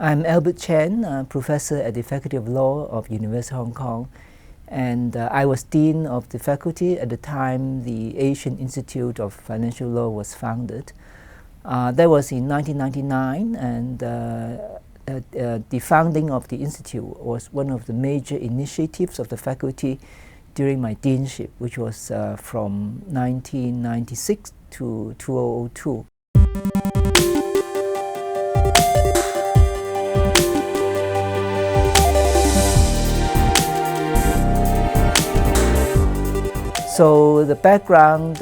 I'm Albert Chen, professor at the Faculty of Law of University of Hong Kong, and I was Dean of the faculty at the time the Asian Institute of Financial Law was founded. That was in 1999, and the founding of the Institute was one of the major initiatives of the faculty during my deanship, which was from 1996 to 2002. So the background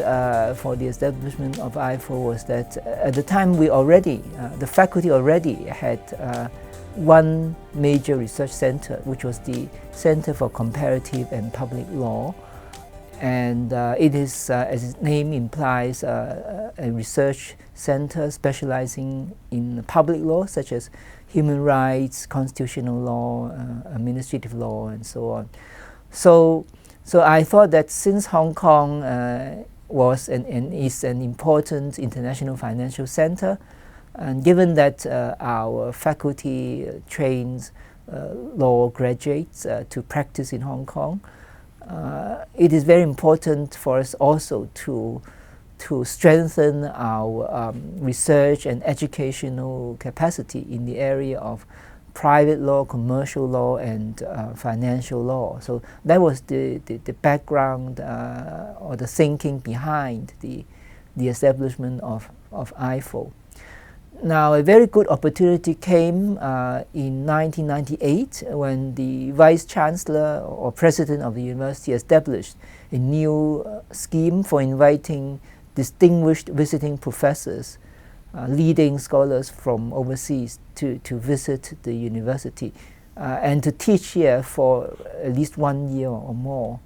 for the establishment of AIIFL was that at the time the faculty already had one major research center, which was the Center for Comparative and Public Law. And it is, as its name implies, a research center specializing in public law, such as human rights, constitutional law, administrative law, and so on. So I thought that since Hong Kong was and is an important international financial center, and given that our faculty trains law graduates to practice in Hong Kong, it is very important for us also to strengthen our research and educational capacity in the area of private law, commercial law, and financial law. So that was the background or the thinking behind the establishment of AIIFL. Now, a very good opportunity came in 1998 when the Vice Chancellor or President of the university established a new scheme for inviting distinguished visiting professors, leading scholars from overseas to visit the university and to teach here for at least 1 year or more.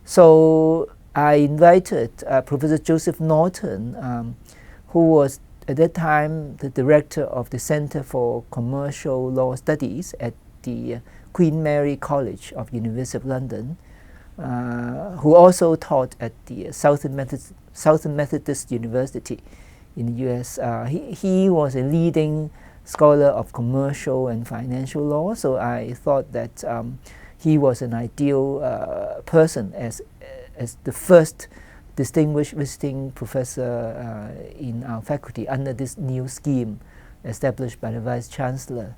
So I invited Professor Joseph Norton, who was at that time the director of the Center for Commercial Law Studies at the Queen Mary College of University of London, who also taught at the Southern Methodist University in the US. He was a leading scholar of commercial and financial law, so I thought that he was an ideal person as the first distinguished visiting professor in our faculty under this new scheme established by the Vice Chancellor.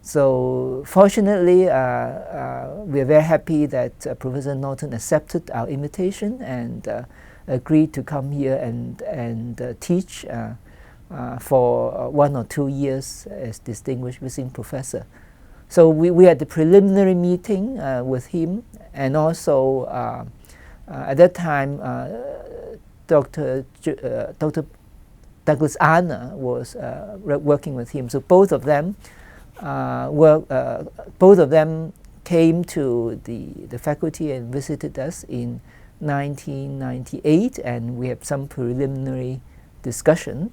So fortunately, we are very happy that Professor Norton accepted our invitation and agreed to come here and teach for 1 or 2 years as distinguished visiting professor. So we had the preliminary meeting with him, and also at that time Dr. Douglas Anna was working with him. So both of them came to the faculty and visited us in 1998, and we have some preliminary discussion.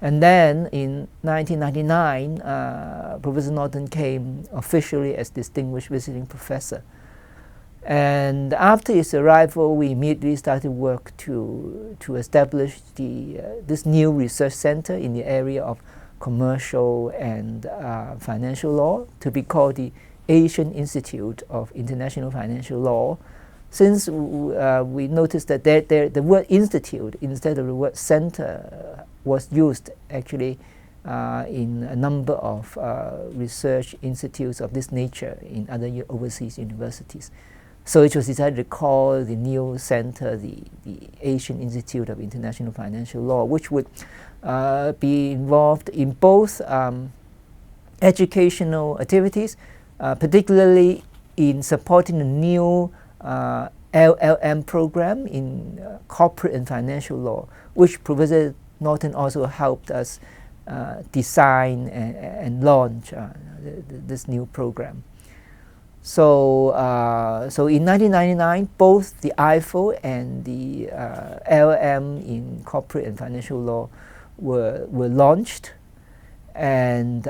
And then in 1999, Professor Norton came officially as distinguished visiting professor. And after his arrival, we immediately started work to establish this new research center in the area of commercial and financial law, to be called the Asian Institute of International Financial Law. Since we noticed that the word institute instead of the word center was used actually in a number of research institutes of this nature in other overseas universities. So it was decided to call the new center the Asian Institute of International Financial Law, which would be involved in both educational activities, particularly in supporting the new LLM program in corporate and financial law, which Professor Norton also helped us design and launch this new program. So in 1999, both the AIIFL and the LLM in corporate and financial law were launched, and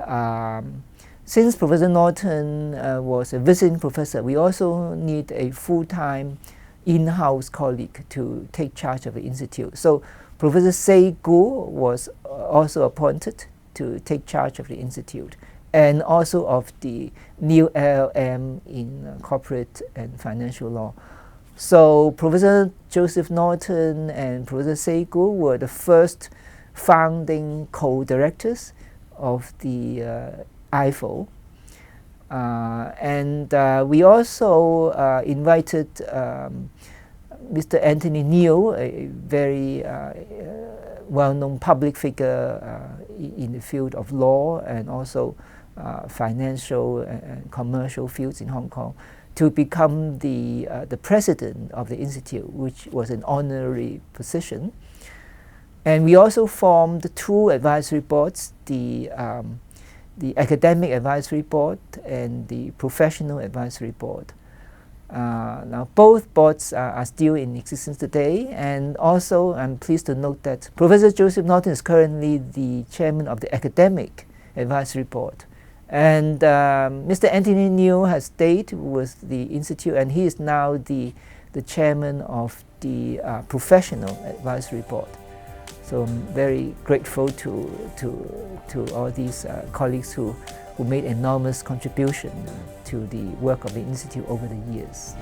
since Professor Norton was a visiting professor, we also need a full-time in-house colleague to take charge of the institute. So Professor Sei Gu was also appointed to take charge of the institute, and also of the new LLM in corporate and financial law. So Professor Joseph Norton and Professor Seigu were the first founding co-directors of the AIIFL. And we also invited Mr. Anthony Neal, a very well-known public figure in the field of law and also financial and commercial fields in Hong Kong, to become the president of the institute, which was an honorary position. And we also formed two advisory boards, the Academic Advisory Board and the Professional Advisory Board. Now both boards are still in existence today, and also I'm pleased to note that Professor Joseph Norton is currently the chairman of the Academic Advisory Board. And Mr. Anthony Neal has stayed with the Institute, and he is now the chairman of the Professional Advisory Board. So I'm very grateful to all these colleagues who made enormous contribution to the work of the Institute over the years.